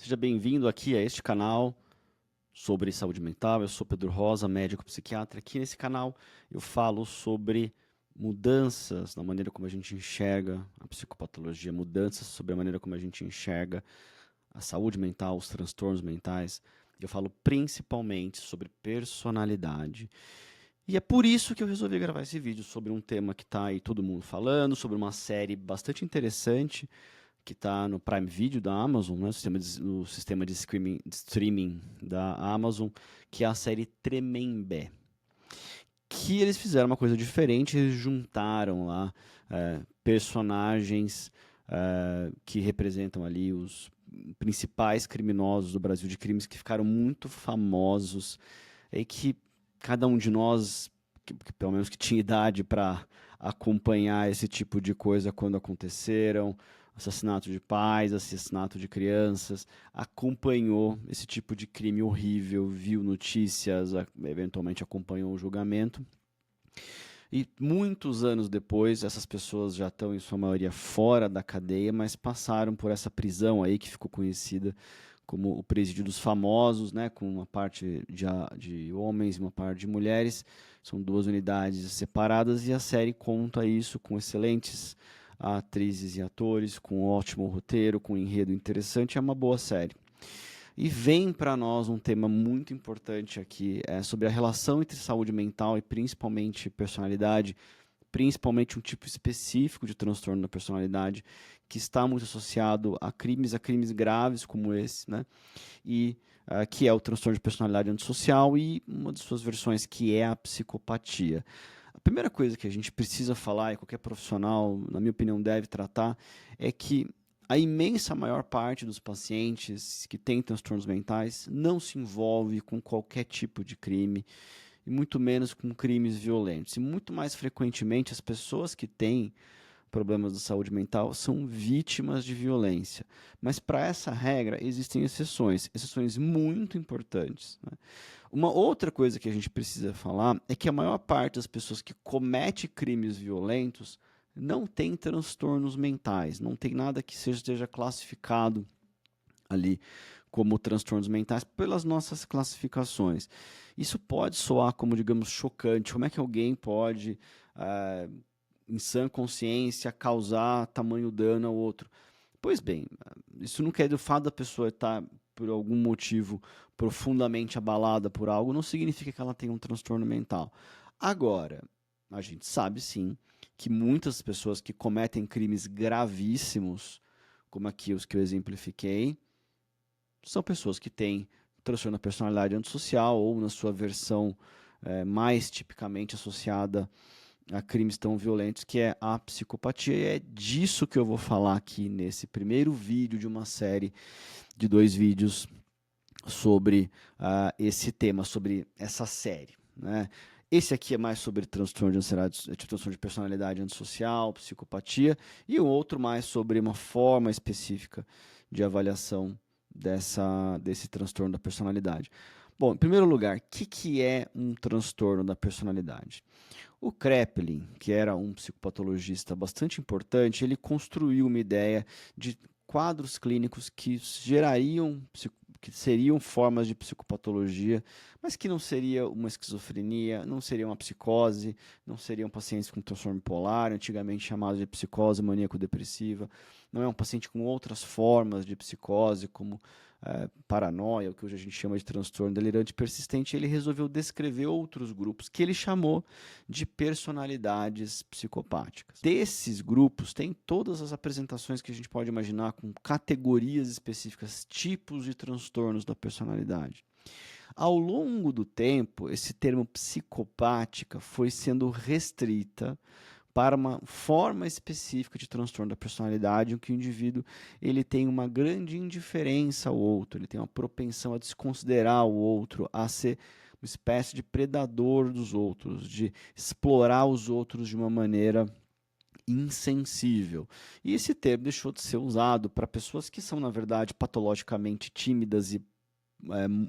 Seja bem-vindo aqui a este canal sobre saúde mental. Eu sou Pedro Rosa, médico psiquiatra. Aqui nesse canal eu falo sobre mudanças na maneira como a gente enxerga a psicopatologia, mudanças sobre a maneira como a gente enxerga a saúde mental, os transtornos mentais. Eu falo principalmente sobre personalidade. E é por isso que eu resolvi gravar esse vídeo sobre um tema que está aí todo mundo falando, sobre uma série bastante interessante que está no Prime Video da Amazon, né, no sistema de streaming da Amazon, que é a série Tremembé. Que eles fizeram uma coisa diferente, eles juntaram lá personagens que representam ali os principais criminosos do Brasil, de crimes que ficaram muito famosos e que cada um de nós, que pelo menos que tinha idade para acompanhar esse tipo de coisa quando aconteceram, assassinato de pais, assassinato de crianças, acompanhou esse tipo de crime horrível, viu notícias, eventualmente acompanhou o julgamento. E muitos anos depois, essas pessoas já estão, em sua maioria, fora da cadeia, mas passaram por essa prisão aí que ficou conhecida como o presídio dos famosos, né, com uma parte de homens e uma parte de mulheres. São duas unidades separadas e a série conta isso com excelentes atrizes e atores, com um ótimo roteiro, com um enredo interessante. É uma boa série. E vem para nós um tema muito importante aqui, sobre a relação entre saúde mental e principalmente personalidade, principalmente um tipo específico de transtorno da personalidade que está muito associado a crimes graves como esse, né? E que é o transtorno de personalidade antissocial e uma de suas versões que é a psicopatia. A primeira coisa que a gente precisa falar, e qualquer profissional, na minha opinião, deve tratar, é que a imensa maior parte dos pacientes que têm transtornos mentais não se envolve com qualquer tipo de crime, e muito menos com crimes violentos. E muito mais frequentemente, as pessoas que têm problemas de saúde mental são vítimas de violência. Mas para essa regra existem exceções, exceções muito importantes, né? Uma outra coisa que a gente precisa falar é que a maior parte das pessoas que comete crimes violentos não tem transtornos mentais, não tem nada que esteja classificado ali como transtornos mentais pelas nossas classificações. Isso pode soar como, digamos, chocante. Como é que alguém pode, em sã consciência, causar tamanho dano ao outro? Pois bem, isso não quer dizer o fato da pessoa estar, por algum motivo, profundamente abalada por algo, não significa que ela tenha um transtorno mental. Agora, a gente sabe sim que muitas pessoas que cometem crimes gravíssimos, como aqui os que eu exemplifiquei, são pessoas que têm transtorno da personalidade antissocial ou, na sua versão mais tipicamente associada a crimes tão violentos, que é a psicopatia. E é disso que eu vou falar aqui nesse primeiro vídeo de uma série de 2 vídeos sobre esse tema, sobre essa série, né? Esse aqui é mais sobre transtorno de ansiedade, transtorno de personalidade antissocial, psicopatia, e o outro mais sobre uma forma específica de avaliação desse transtorno da personalidade. Bom, em primeiro lugar, o que é um transtorno da personalidade? O Kraepelin, que era um psicopatologista bastante importante, ele construiu uma ideia de quadros clínicos que gerariam, que seriam formas de psicopatologia, mas que não seria uma esquizofrenia, não seria uma psicose, não seriam pacientes com transtorno bipolar, antigamente chamados de psicose maníaco-depressiva, não é um paciente com outras formas de psicose, como paranoia, o que hoje a gente chama de transtorno delirante persistente. Ele resolveu descrever outros grupos que ele chamou de personalidades psicopáticas. Desses grupos, tem todas as apresentações que a gente pode imaginar, com categorias específicas, tipos de transtornos da personalidade. Ao longo do tempo, esse termo psicopática foi sendo restrita para uma forma específica de transtorno da personalidade, em que o indivíduo ele tem uma grande indiferença ao outro, ele tem uma propensão a desconsiderar o outro, a ser uma espécie de predador dos outros, de explorar os outros de uma maneira insensível. E esse termo deixou de ser usado para pessoas que são, na verdade, patologicamente tímidas e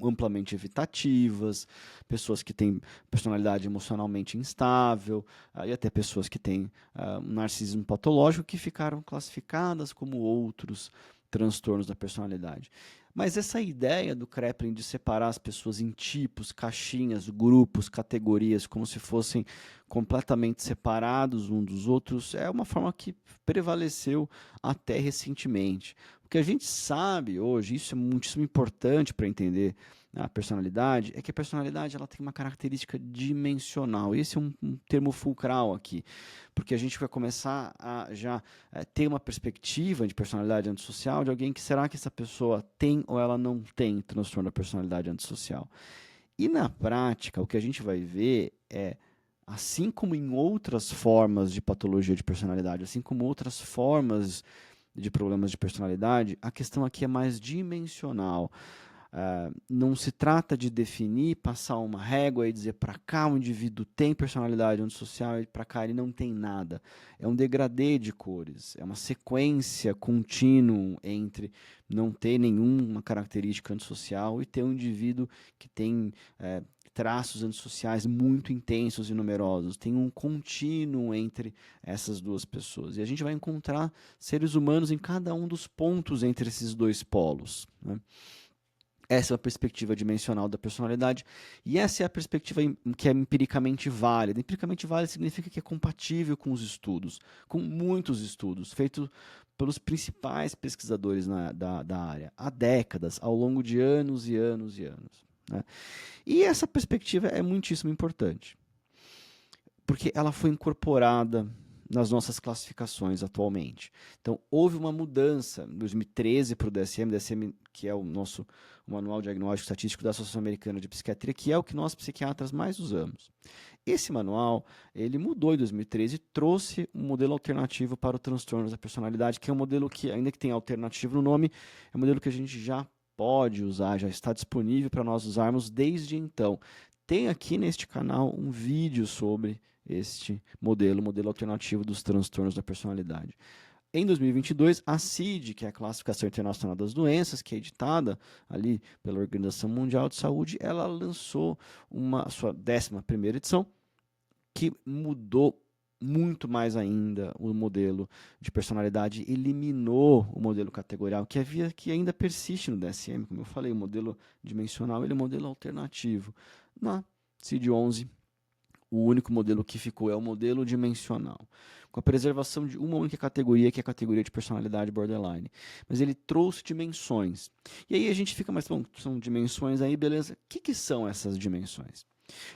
amplamente evitativas, pessoas que têm personalidade emocionalmente instável, e até pessoas que têm um narcisismo patológico, que ficaram classificadas como outros transtornos da personalidade. Mas essa ideia do Kraepelin de separar as pessoas em tipos, caixinhas, grupos, categorias, como se fossem completamente separados uns dos outros, é uma forma que prevaleceu até recentemente. O que a gente sabe hoje, isso é muitíssimo importante para entender a personalidade, é que a personalidade ela tem uma característica dimensional. Esse é um termo fulcral aqui, porque a gente vai começar a já ter uma perspectiva de personalidade antissocial de alguém que será que essa pessoa tem ou ela não tem transtorno da personalidade antissocial. E na prática, o que a gente vai ver é, assim como em outras formas de patologia de personalidade, assim como outras formas de problemas de personalidade, a questão aqui é mais dimensional. Não se trata de definir, passar uma régua e dizer para cá o indivíduo tem personalidade antissocial e para cá ele não tem nada. É um degradê de cores, é uma sequência contínua entre não ter nenhuma característica antissocial e ter um indivíduo que tem traços antissociais muito intensos e numerosos. Tem um contínuo entre essas duas pessoas. E a gente vai encontrar seres humanos em cada um dos pontos entre esses dois polos, né? Essa é a perspectiva dimensional da personalidade e essa é a perspectiva que é empiricamente válida. Empiricamente válida significa que é compatível com os estudos, com muitos estudos, feitos pelos principais pesquisadores da área, há décadas, ao longo de anos e anos e anos, né? E essa perspectiva é muitíssimo importante, porque ela foi incorporada nas nossas classificações atualmente. Então, houve uma mudança em 2013 para o DSM, que é o nosso Manual Diagnóstico Estatístico da Associação Americana de Psiquiatria, que é o que nós psiquiatras mais usamos. Esse manual, ele mudou em 2013 e trouxe um modelo alternativo para o transtorno da personalidade, que é um modelo que, ainda que tenha alternativo no nome, é um modelo que a gente já pode usar, já está disponível para nós usarmos desde então. Tem aqui neste canal um vídeo sobre este modelo alternativo dos transtornos da personalidade. Em 2022, a CID, que é a Classificação Internacional das Doenças, que é editada ali pela Organização Mundial de Saúde, ela lançou a sua 11ª edição, que mudou muito mais ainda o modelo de personalidade, eliminou o modelo categorial, que ainda persiste no DSM, como eu falei, o modelo dimensional ele é um modelo alternativo. Na CID-11, o único modelo que ficou é o modelo dimensional, com a preservação de uma única categoria, que é a categoria de personalidade borderline. Mas ele trouxe dimensões. E aí a gente fica, mas bom, são dimensões aí, beleza. O que são essas dimensões?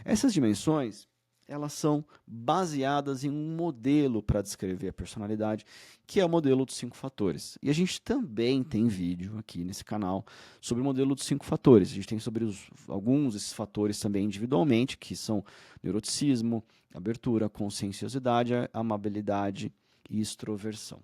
Essas dimensões, elas são baseadas em um modelo para descrever a personalidade, que é o modelo dos 5 fatores. E a gente também tem vídeo aqui nesse canal sobre o modelo dos 5 fatores. A gente tem sobre alguns desses fatores também individualmente, que são neuroticismo, abertura, conscienciosidade, amabilidade e extroversão.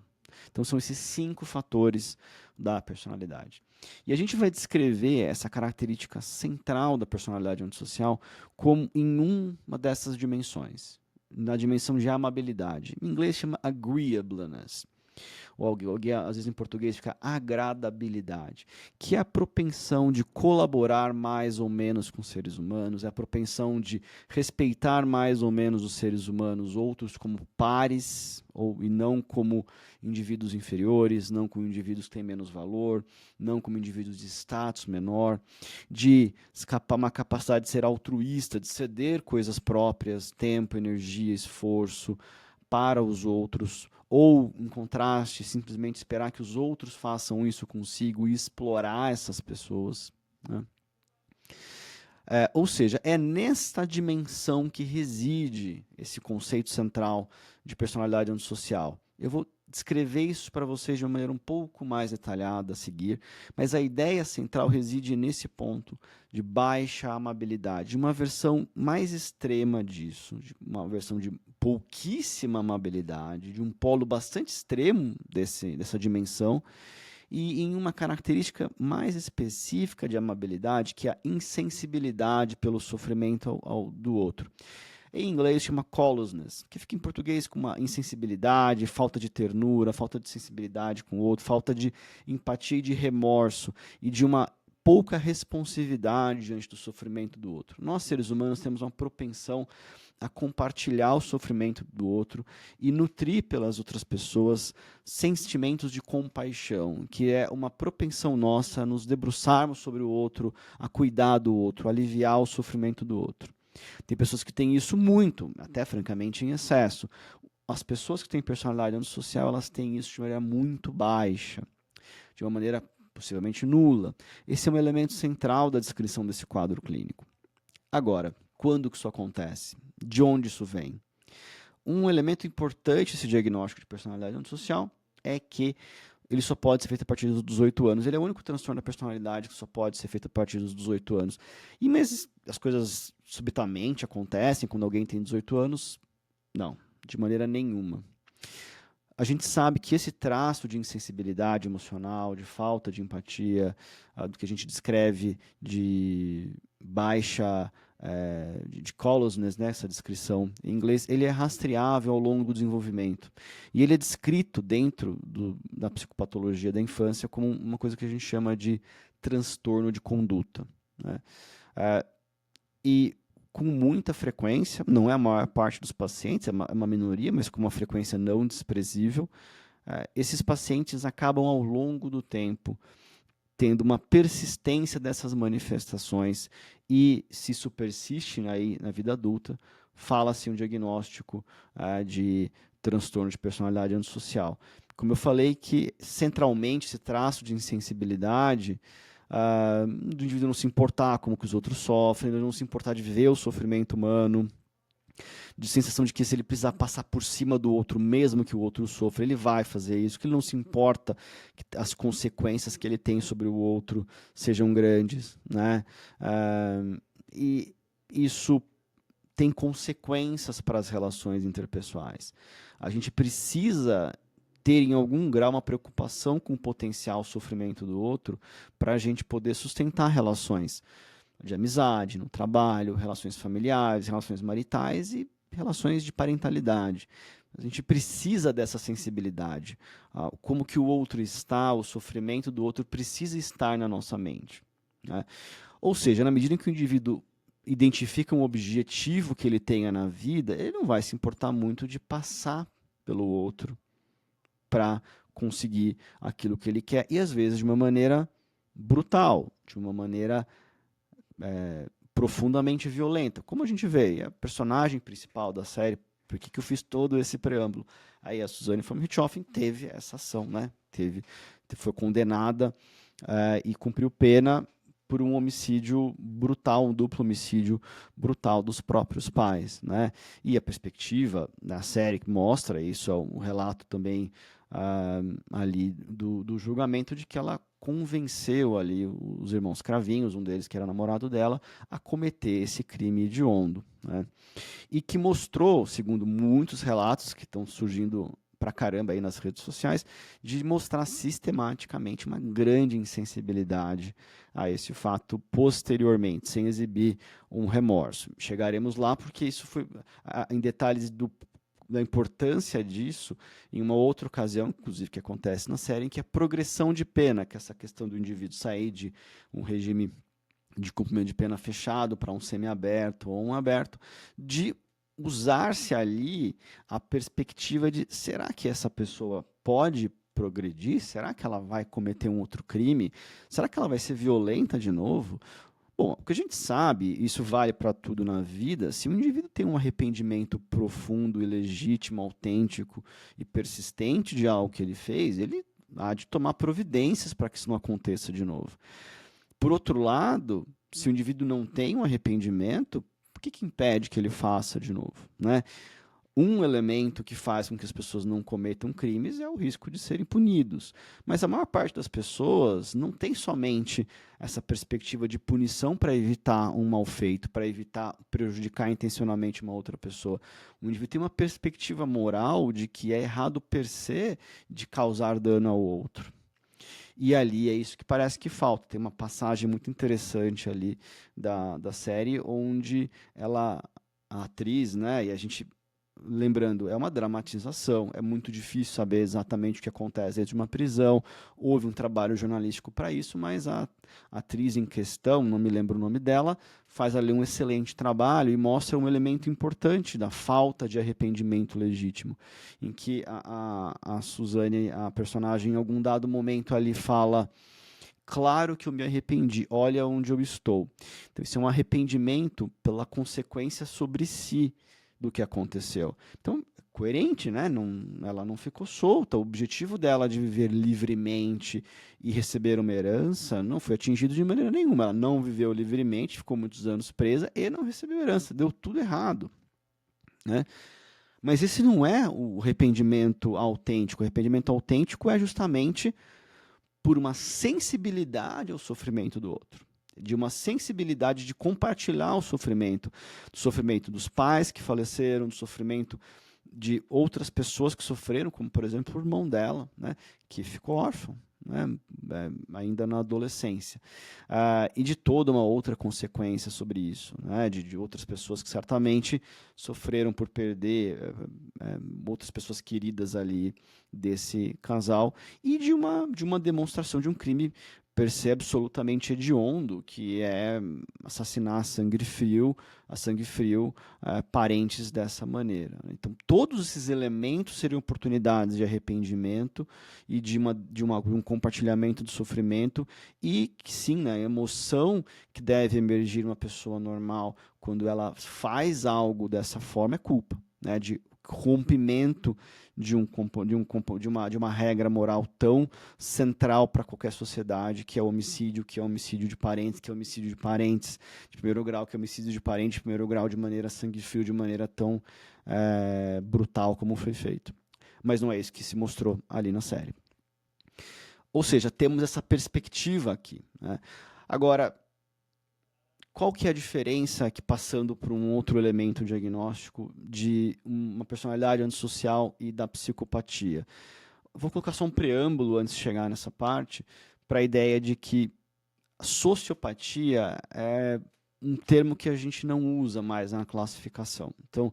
Então são esses 5 fatores da personalidade. E a gente vai descrever essa característica central da personalidade antissocial como em uma dessas dimensões, na dimensão de amabilidade. Em inglês chama agreeableness. Ou às vezes em português fica agradabilidade, que é a propensão de colaborar mais ou menos com seres humanos, é a propensão de respeitar mais ou menos os seres humanos, outros como pares, e não como indivíduos inferiores, não como indivíduos que têm menos valor, não como indivíduos de status menor, de uma capacidade de ser altruísta, de ceder coisas próprias, tempo, energia, esforço para os outros, ou, em contraste, simplesmente esperar que os outros façam isso consigo e explorar essas pessoas, né? Ou seja, é nesta dimensão que reside esse conceito central de personalidade antissocial. Eu vou descrever isso para vocês de uma maneira um pouco mais detalhada a seguir, mas a ideia central reside nesse ponto de baixa amabilidade, uma versão mais extrema disso, uma versão de pouquíssima amabilidade, de um polo bastante extremo dessa dimensão, e em uma característica mais específica de amabilidade, que é a insensibilidade pelo sofrimento do outro. Em inglês chama callousness, que fica em português com uma insensibilidade, falta de ternura, falta de sensibilidade com o outro, falta de empatia e de remorso, e de uma pouca responsividade diante do sofrimento do outro. Nós, seres humanos, temos uma propensão a compartilhar o sofrimento do outro e nutrir pelas outras pessoas sentimentos de compaixão, que é uma propensão nossa a nos debruçarmos sobre o outro, a cuidar do outro, a aliviar o sofrimento do outro. Tem pessoas que têm isso muito, até francamente em excesso. As pessoas que têm personalidade antissocial, elas têm isso de maneira muito baixa, de uma maneira possivelmente nula. Esse é um elemento central da descrição desse quadro clínico. Agora, quando que isso acontece? De onde isso vem? Um elemento importante desse diagnóstico de personalidade antissocial é que ele só pode ser feito a partir dos 18 anos. Ele é o único transtorno da personalidade que só pode ser feito a partir dos 18 anos. E mas as coisas subitamente acontecem quando alguém tem 18 anos? Não, de maneira nenhuma. A gente sabe que esse traço de insensibilidade emocional, de falta de empatia, do que a gente descreve de baixa, de callousness, né, essa descrição em inglês, ele é rastreável ao longo do desenvolvimento. E ele é descrito dentro da psicopatologia da infância como uma coisa que a gente chama de transtorno de conduta, né? E com muita frequência, não é a maior parte dos pacientes, é uma minoria, mas com uma frequência não desprezível, esses pacientes acabam ao longo do tempo tendo uma persistência dessas manifestações e, se isso persiste aí na vida adulta, fala-se um diagnóstico de transtorno de personalidade antissocial. Como eu falei que, centralmente, esse traço de insensibilidade do indivíduo não se importar como que os outros sofrem, não se importar de ver o sofrimento humano, de sensação de que se ele precisar passar por cima do outro, mesmo que o outro sofra, ele vai fazer isso, que ele não se importa que as consequências que ele tem sobre o outro sejam grandes, né? E isso tem consequências para as relações interpessoais. A gente precisa ter em algum grau uma preocupação com o potencial sofrimento do outro para a gente poder sustentar relações de amizade, no trabalho, relações familiares, relações maritais e relações de parentalidade. A gente precisa dessa sensibilidade. Como que o outro está, o sofrimento do outro precisa estar na nossa mente, né? Ou seja, na medida em que o indivíduo identifica um objetivo que ele tenha na vida, ele não vai se importar muito de passar pelo outro para conseguir aquilo que ele quer, e às vezes de uma maneira brutal, de uma maneira profundamente violenta. Como a gente vê, a personagem principal da série, por que eu fiz todo esse preâmbulo? Aí a Suzanne von Richthofen teve essa ação, né? Foi condenada e cumpriu pena por um homicídio brutal, um duplo homicídio brutal dos próprios pais, né? E a perspectiva da série que mostra isso, é um relato também ali do julgamento de que ela convenceu ali os irmãos Cravinhos, um deles que era namorado dela, a cometer esse crime hediondo, né? E que mostrou, segundo muitos relatos que estão surgindo pra caramba aí nas redes sociais, de mostrar sistematicamente uma grande insensibilidade a esse fato posteriormente, sem exibir um remorso. Chegaremos lá porque isso foi em detalhes da importância disso em uma outra ocasião, inclusive que acontece na série, em que a progressão de pena, que é essa questão do indivíduo sair de um regime de cumprimento de pena fechado para um semiaberto ou um aberto, de usar-se ali a perspectiva de será que essa pessoa pode progredir? Será que ela vai cometer um outro crime? Será que ela vai ser violenta de novo? Bom, o que a gente sabe, isso vale para tudo na vida, se um indivíduo tem um arrependimento profundo e legítimo, autêntico e persistente de algo que ele fez, ele há de tomar providências para que isso não aconteça de novo. Por outro lado, se o indivíduo não tem um arrependimento, por que impede que ele faça de novo, né? Um elemento que faz com que as pessoas não cometam crimes é o risco de serem punidos. Mas a maior parte das pessoas não tem somente essa perspectiva de punição para evitar um mal feito, para evitar prejudicar intencionalmente uma outra pessoa. O indivíduo tem uma perspectiva moral de que é errado per se de causar dano ao outro. E ali é isso que parece que falta. Tem uma passagem muito interessante ali da série, onde a atriz, né, e a gente lembrando, é uma dramatização, é muito difícil saber exatamente o que acontece dentro de uma prisão, houve um trabalho jornalístico para isso, mas a atriz em questão, não me lembro o nome dela, faz ali um excelente trabalho e mostra um elemento importante da falta de arrependimento legítimo, em que a Suzane, a personagem, em algum dado momento ali fala: claro que eu me arrependi, olha onde eu estou. Então, isso é um arrependimento pela consequência sobre si do que aconteceu. Então, coerente, né? Ela não ficou solta. O objetivo dela de viver livremente e receber uma herança não foi atingido de maneira nenhuma. Ela não viveu livremente, ficou muitos anos presa e não recebeu herança. Deu tudo errado, né? Mas esse não é o arrependimento autêntico. O arrependimento autêntico é justamente por uma sensibilidade ao sofrimento do outro, de uma sensibilidade de compartilhar o sofrimento, do sofrimento dos pais que faleceram, do sofrimento de outras pessoas que sofreram, como, por exemplo, o irmão dela, né, que ficou órfão, né, ainda na adolescência. E de toda uma outra consequência sobre isso, né, de outras pessoas que certamente sofreram por perder outras pessoas queridas ali desse casal, e de uma demonstração de um crime per se absolutamente hediondo, que é assassinar a sangue frio, parentes dessa maneira. Então, todos esses elementos seriam oportunidades de arrependimento e de um compartilhamento do sofrimento, e que sim, né, a emoção que deve emergir uma pessoa normal quando ela faz algo dessa forma é culpa, né, de rompimento de uma regra moral tão central para qualquer sociedade, que é o homicídio, que é o homicídio de parentes, que é o homicídio de parentes de primeiro grau, que é o homicídio de parente de primeiro grau, de maneira sangue frio, de maneira tão brutal como foi feito. Mas não é isso que se mostrou ali na série. Ou seja, temos essa perspectiva aqui, né? Agora, qual que é a diferença aqui, passando por um outro elemento diagnóstico, de uma personalidade antissocial e da psicopatia? Vou colocar só um preâmbulo antes de chegar nessa parte, para a ideia de que sociopatia é um termo que a gente não usa mais na classificação. Então,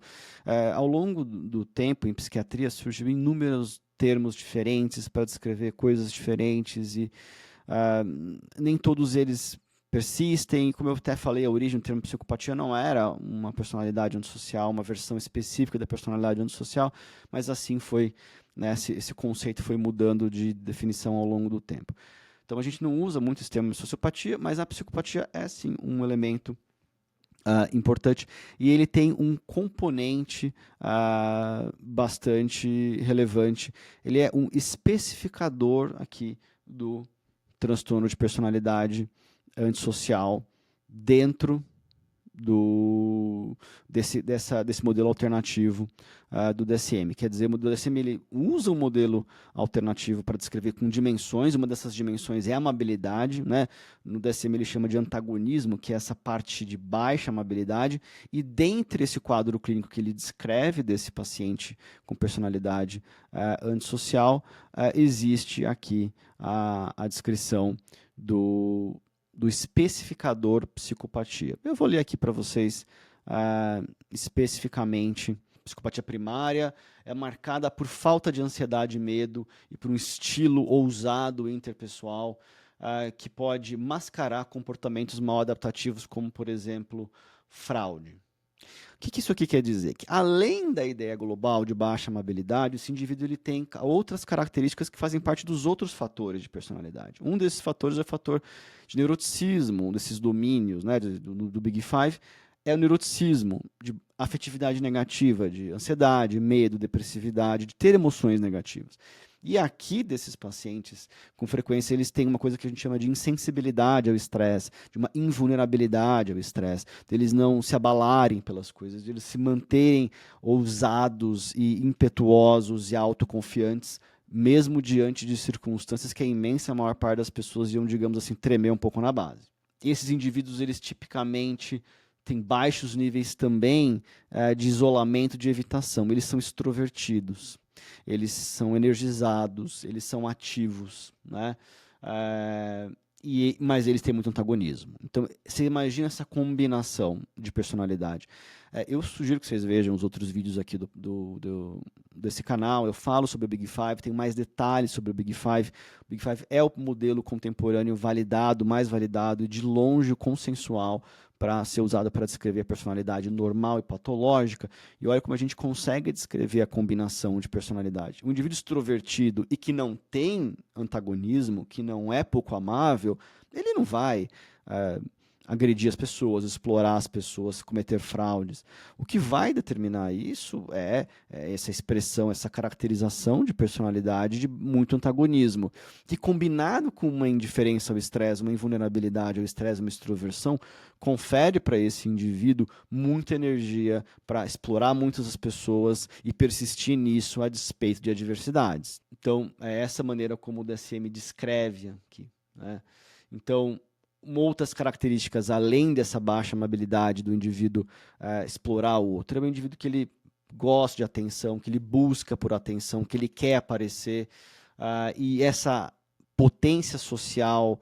ao longo do tempo, em psiquiatria, surgiram inúmeros termos diferentes para descrever coisas diferentes e nem todos eles persistem. Como eu até falei, a origem do termo psicopatia não era uma personalidade antissocial, uma versão específica da personalidade antissocial, mas assim foi, né, esse conceito foi mudando de definição ao longo do tempo. Então a gente não usa muito esse termo de sociopatia, mas a psicopatia é sim um elemento importante, e ele tem um componente bastante relevante. Ele é um especificador aqui do transtorno de personalidade antissocial dentro desse modelo alternativo do DSM. Quer dizer, o DSM ele usa um modelo alternativo para descrever com dimensões. Uma dessas dimensões é a amabilidade, né? No DSM ele chama de antagonismo, que é essa parte de baixa amabilidade, e dentre esse quadro clínico que ele descreve desse paciente com personalidade antissocial, existe aqui a descrição do especificador psicopatia. Eu vou ler aqui para vocês especificamente. Psicopatia primária é marcada por falta de ansiedade e medo e por um estilo ousado interpessoal que pode mascarar comportamentos mal adaptativos, como, por exemplo, fraude. O que isso aqui quer dizer? Que além da ideia global de baixa amabilidade, esse indivíduo ele tem outras características que fazem parte dos outros fatores de personalidade. Um desses fatores é o fator de neuroticismo, um desses domínios, né, do Big Five, é o neuroticismo, de afetividade negativa, de ansiedade, medo, depressividade, de ter emoções negativas. E aqui, desses pacientes, com frequência, eles têm uma coisa que a gente chama de insensibilidade ao estresse, de uma invulnerabilidade ao estresse, de eles não se abalarem pelas coisas, de eles se manterem ousados e impetuosos e autoconfiantes, mesmo diante de circunstâncias que a imensa maior parte das pessoas iam, digamos assim, tremer um pouco na base. E esses indivíduos, eles tipicamente têm baixos níveis também de isolamento, de evitação. Eles são extrovertidos, eles são energizados, eles são ativos, né? Mas eles têm muito antagonismo. Então, você imagina essa combinação de personalidade. Eu sugiro que vocês vejam os outros vídeos aqui desse canal. Eu falo sobre o Big Five, tenho mais detalhes sobre o Big Five. O Big Five é o modelo contemporâneo validado, mais validado e de longe consensual para ser usado para descrever a personalidade normal e patológica. E olha como a gente consegue descrever a combinação de personalidade. Um indivíduo extrovertido e que não tem antagonismo, que não é pouco amável, ele não vai agredir as pessoas, explorar as pessoas, cometer fraudes. O que vai determinar isso é essa expressão, essa caracterização de personalidade de muito antagonismo, que combinado com uma indiferença ao estresse, uma invulnerabilidade ao estresse, uma extroversão, confere para esse indivíduo muita energia para explorar muitas as pessoas e persistir nisso a despeito de adversidades. Então, é essa maneira como o DSM descreve aqui, né? Então, outras características, além dessa baixa amabilidade do indivíduo explorar o outro, é um indivíduo que ele gosta de atenção, que ele busca por atenção, que ele quer aparecer, e essa potência social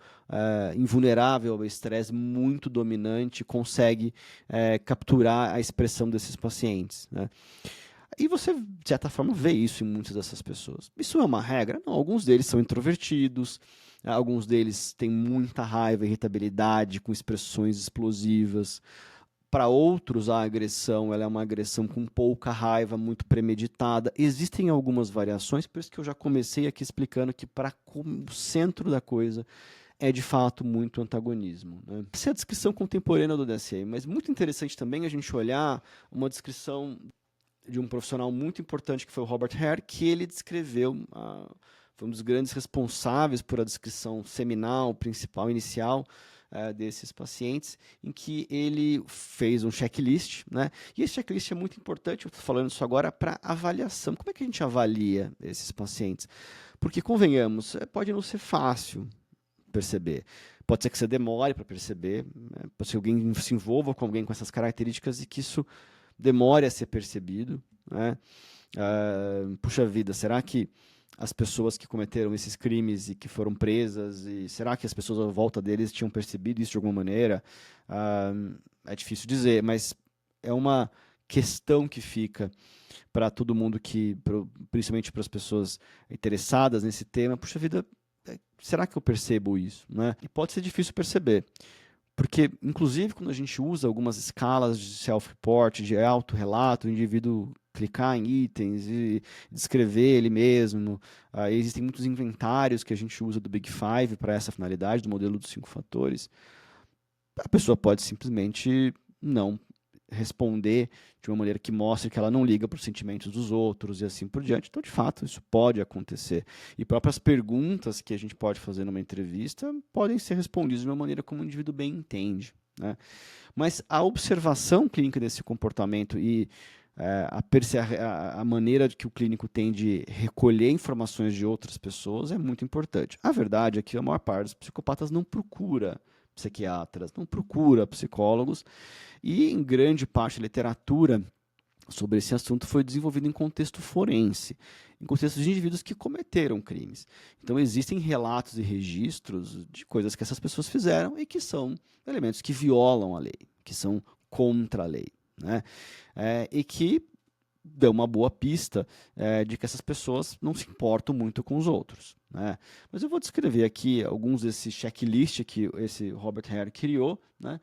invulnerável ao estresse muito dominante consegue capturar a expressão desses pacientes, né? E você, de certa forma, vê isso em muitas dessas pessoas. Isso é uma regra? Não, alguns deles são introvertidos, alguns deles têm muita raiva, irritabilidade, com expressões explosivas. Para outros, a agressão ela é uma agressão com pouca raiva, muito premeditada. Existem algumas variações, por isso que eu já comecei aqui explicando que para o centro da coisa é de fato muito antagonismo, né? Essa é a descrição contemporânea do DSM, mas muito interessante também a gente olhar uma descrição de um profissional muito importante que foi o Robert Hare, que ele descreveu, foi um dos grandes responsáveis por a descrição seminal, principal, inicial desses pacientes, em que ele fez um checklist, né? E esse checklist é muito importante, eu estou falando isso agora para avaliação. Como é que a gente avalia esses pacientes? Porque, convenhamos, pode não ser fácil perceber. Pode ser que você demore para perceber, né? Pode ser que alguém se envolva com alguém com essas características e que isso demore a ser percebido, né? Puxa vida, será que as pessoas que cometeram esses crimes e que foram presas, e será que as pessoas à volta deles tinham percebido isso de alguma maneira? É difícil dizer, mas é uma questão que fica para todo mundo principalmente para as pessoas interessadas nesse tema. Puxa vida, será que eu percebo isso, né? E pode ser difícil perceber. Porque, inclusive, quando a gente usa algumas escalas de self-report, de autorrelato, o indivíduo clicar em itens e descrever ele mesmo, existem muitos inventários que a gente usa do Big Five para essa finalidade, do modelo dos 5 fatores. A pessoa pode simplesmente não responder de uma maneira que mostre que ela não liga para os sentimentos dos outros e assim por diante. Então, de fato, isso pode acontecer. E próprias perguntas que a gente pode fazer numa entrevista podem ser respondidas de uma maneira como o indivíduo bem entende, né? Mas a observação clínica desse comportamento e a maneira que o clínico tem de recolher informações de outras pessoas é muito importante. A verdade é que a maior parte dos psicopatas não procura psiquiatras, não procura psicólogos, e em grande parte a literatura sobre esse assunto foi desenvolvida em contexto forense, em contexto de indivíduos que cometeram crimes. Então existem relatos e registros de coisas que essas pessoas fizeram e que são elementos que violam a lei, que são contra a lei, né? E que dão uma boa pista de que essas pessoas não se importam muito com os outros, né? Mas eu vou descrever aqui alguns desses checklists que esse Robert Hare criou, né?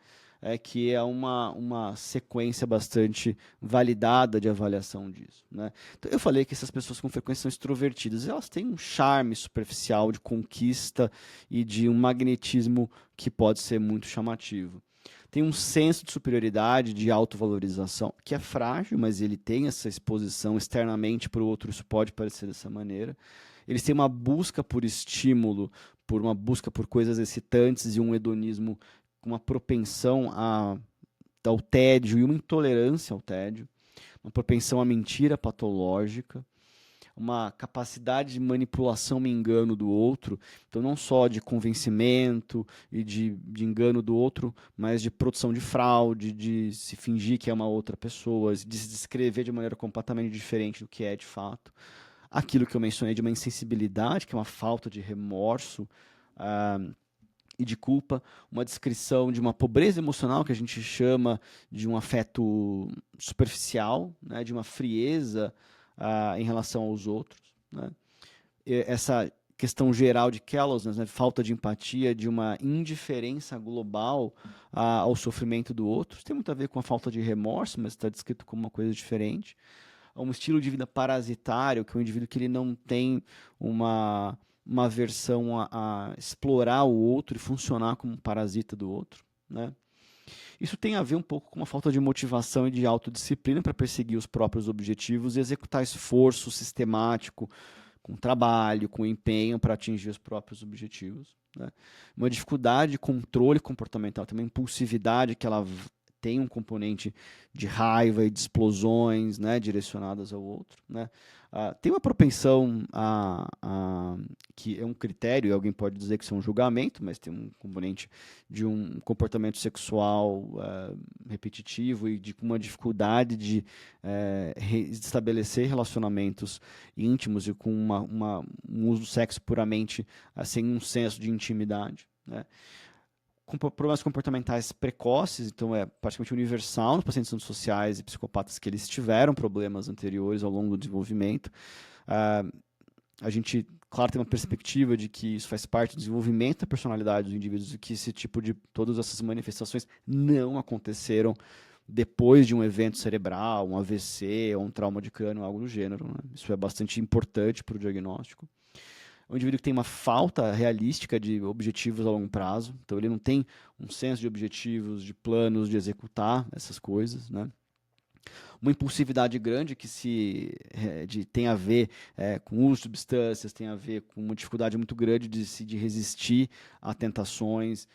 Que é uma sequência bastante validada de avaliação disso, né? Então, eu falei que essas pessoas com frequência são extrovertidas, elas têm um charme superficial de conquista e de um magnetismo que pode ser muito chamativo. Tem um senso de superioridade, de autovalorização, que é frágil, mas ele tem essa exposição externamente para o outro, isso pode parecer dessa maneira. Eles têm uma busca por estímulo, por uma busca por coisas excitantes e um hedonismo com uma propensão ao tédio e uma intolerância ao tédio, uma propensão à mentira patológica, uma capacidade de manipulação e engano do outro, então não só de convencimento e de engano do outro, mas de produção de fraude, de se fingir que é uma outra pessoa, de se descrever de maneira completamente diferente do que é de fato. Aquilo que eu mencionei de uma insensibilidade, que é uma falta de remorso, e de culpa, uma descrição de uma pobreza emocional que a gente chama de um afeto superficial, né, de uma frieza em relação aos outros, né? Essa questão geral de callousness, né, falta de empatia, de uma indiferença global ao sofrimento do outro. Isso tem muito a ver com a falta de remorso, mas está descrito como uma coisa diferente. Um estilo de vida parasitário, que é um indivíduo que ele não tem uma aversão a explorar o outro e funcionar como um parasita do outro, né? Isso tem a ver um pouco com uma falta de motivação e de autodisciplina para perseguir os próprios objetivos e executar esforço sistemático, com trabalho, com empenho para atingir os próprios objetivos, né? Uma dificuldade de controle comportamental, também impulsividade, que ela tem um componente de raiva e de explosões, né, direcionadas ao outro, né? Tem uma propensão que é um critério, e alguém pode dizer que isso é um julgamento, mas tem um componente de um comportamento sexual repetitivo e de uma dificuldade de estabelecer relacionamentos íntimos e com um uso do sexo puramente sem um senso de intimidade, né? Com problemas comportamentais precoces, então é praticamente universal nos pacientes antissociais e psicopatas que eles tiveram problemas anteriores ao longo do desenvolvimento. A gente, claro, tem uma perspectiva de que isso faz parte do desenvolvimento da personalidade dos indivíduos e que esse tipo de, todas essas manifestações não aconteceram depois de um evento cerebral, um AVC, ou um trauma de crânio, algo do gênero, né? Isso é bastante importante para o diagnóstico. É um indivíduo que tem uma falta realística de objetivos a longo prazo, então ele não tem um senso de objetivos, de planos, de executar essas coisas, né? Uma impulsividade grande que tem a ver com o uso de substâncias, tem a ver com uma dificuldade muito grande de resistir a tentações,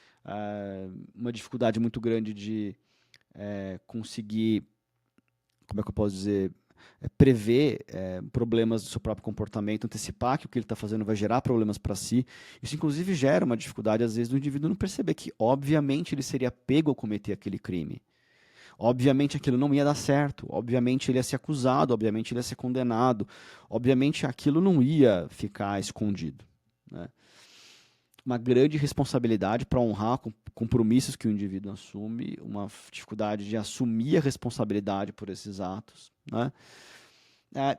uma dificuldade muito grande de conseguir, como é que eu posso dizer, prever problemas do seu próprio comportamento, antecipar que o que ele está fazendo vai gerar problemas para si. Isso, inclusive, gera uma dificuldade, às vezes, do indivíduo não perceber que, obviamente, ele seria pego ao cometer aquele crime. Obviamente, aquilo não ia dar certo. Obviamente, ele ia ser acusado. Obviamente, ele ia ser condenado. Obviamente, aquilo não ia ficar escondido, né? Uma grande responsabilidade para honrar compromissos que o indivíduo assume, uma dificuldade de assumir a responsabilidade por esses atos, né?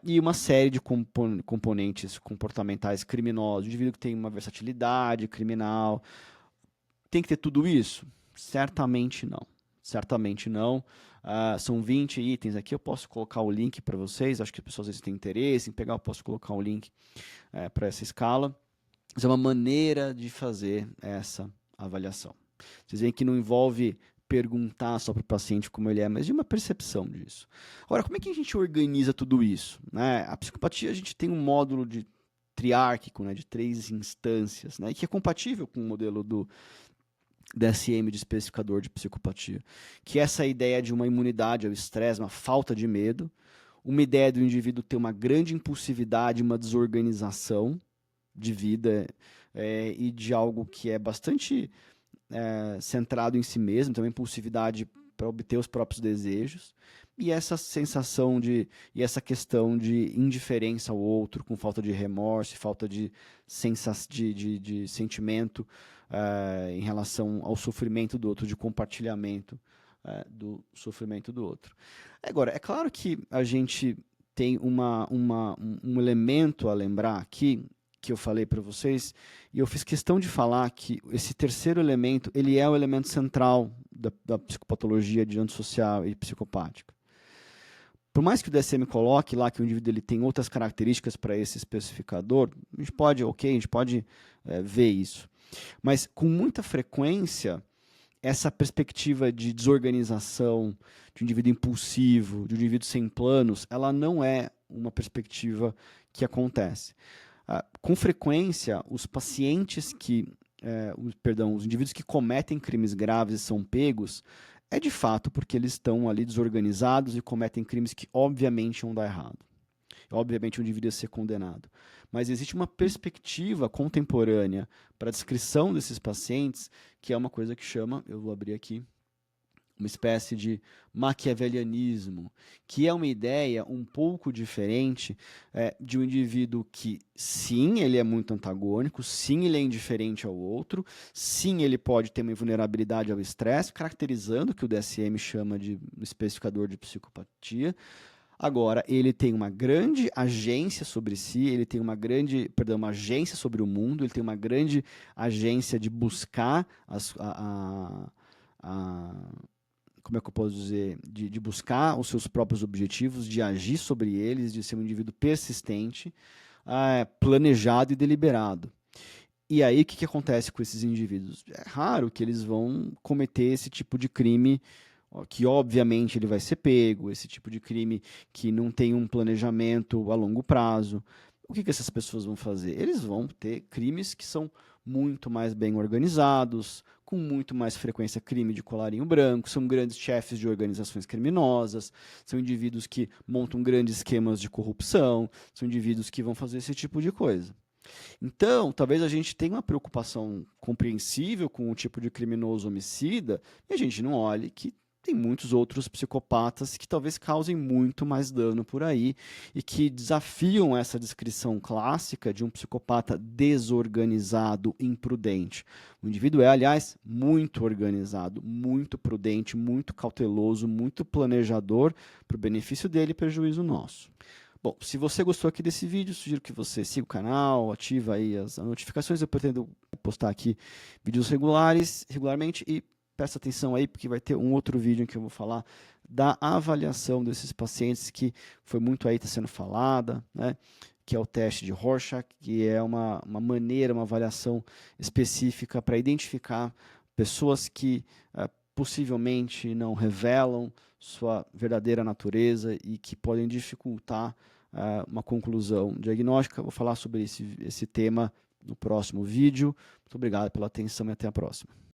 E uma série de componentes comportamentais criminosos. O indivíduo que tem uma versatilidade criminal. Tem que ter tudo isso? Certamente não. Certamente não. São 20 itens aqui. Eu posso colocar o link para vocês. Acho que as pessoas às vezes têm interesse em pegar. Eu posso colocar o link para essa escala. Mas é uma maneira de fazer essa avaliação. Vocês veem que não envolve perguntar só para o paciente como ele é, mas de uma percepção disso. Agora, como é que a gente organiza tudo isso, né? A psicopatia, a gente tem um módulo de triárquico, né, de 3 instâncias, né, que é compatível com o modelo do DSM, de especificador de psicopatia, que é essa ideia de uma imunidade ao estresse, uma falta de medo, uma ideia do indivíduo ter uma grande impulsividade, uma desorganização de vida e de algo que é bastante centrado em si mesmo, então uma impulsividade para obter os próprios desejos, e essa sensação e essa questão de indiferença ao outro, com falta de remorso, falta de sentimento em relação ao sofrimento do outro, de compartilhamento do sofrimento do outro. Agora, é claro que a gente tem um elemento a lembrar aqui, que eu falei para vocês, e eu fiz questão de falar que esse terceiro elemento, ele é o elemento central da psicopatologia de antissocial e psicopática. Por mais que o DSM coloque lá que o indivíduo ele tem outras características para esse especificador, a gente pode ver isso. Mas, com muita frequência, essa perspectiva de desorganização, de um indivíduo impulsivo, de um indivíduo sem planos, ela não é uma perspectiva que acontece. Com frequência, os pacientes os indivíduos que cometem crimes graves e são pegos, é de fato porque eles estão ali desorganizados e cometem crimes que obviamente vão dar errado. Obviamente, um indivíduo ia ser condenado. Mas existe uma perspectiva contemporânea para a descrição desses pacientes, que é uma coisa que chama, eu vou abrir aqui, uma espécie de maquiavelianismo, que é uma ideia um pouco diferente de um indivíduo que, sim, ele é muito antagônico, sim, ele é indiferente ao outro, sim, ele pode ter uma vulnerabilidade ao estresse, caracterizando o que o DSM chama de especificador de psicopatia. Agora, ele tem uma grande agência sobre si, ele tem uma grande, perdão, uma agência sobre o mundo, ele tem uma grande agência de buscar como é que eu posso dizer, de buscar os seus próprios objetivos, de agir sobre eles, de ser um indivíduo persistente, planejado e deliberado. E aí, o que acontece com esses indivíduos? É raro que eles vão cometer esse tipo de crime, que obviamente ele vai ser pego, esse tipo de crime que não tem um planejamento a longo prazo. O que essas pessoas vão fazer? Eles vão ter crimes que são muito mais bem organizados, com muito mais frequência crime de colarinho branco, são grandes chefes de organizações criminosas, são indivíduos que montam grandes esquemas de corrupção, são indivíduos que vão fazer esse tipo de coisa. Então, talvez a gente tenha uma preocupação compreensível com o tipo de criminoso homicida e a gente não olhe que tem muitos outros psicopatas que talvez causem muito mais dano por aí e que desafiam essa descrição clássica de um psicopata desorganizado, imprudente. O indivíduo é, aliás, muito organizado, muito prudente, muito cauteloso, muito planejador para o benefício dele e prejuízo nosso. Bom, se você gostou aqui desse vídeo, sugiro que você siga o canal, ativa aí as notificações. Eu pretendo postar aqui vídeos regularmente e presta atenção aí, porque vai ter um outro vídeo em que eu vou falar da avaliação desses pacientes que foi muito aí está sendo falada, né? Que é o teste de Rorschach, que é uma maneira, uma avaliação específica para identificar pessoas que possivelmente não revelam sua verdadeira natureza e que podem dificultar uma conclusão diagnóstica. Vou falar sobre esse tema no próximo vídeo. Muito obrigado pela atenção e até a próxima.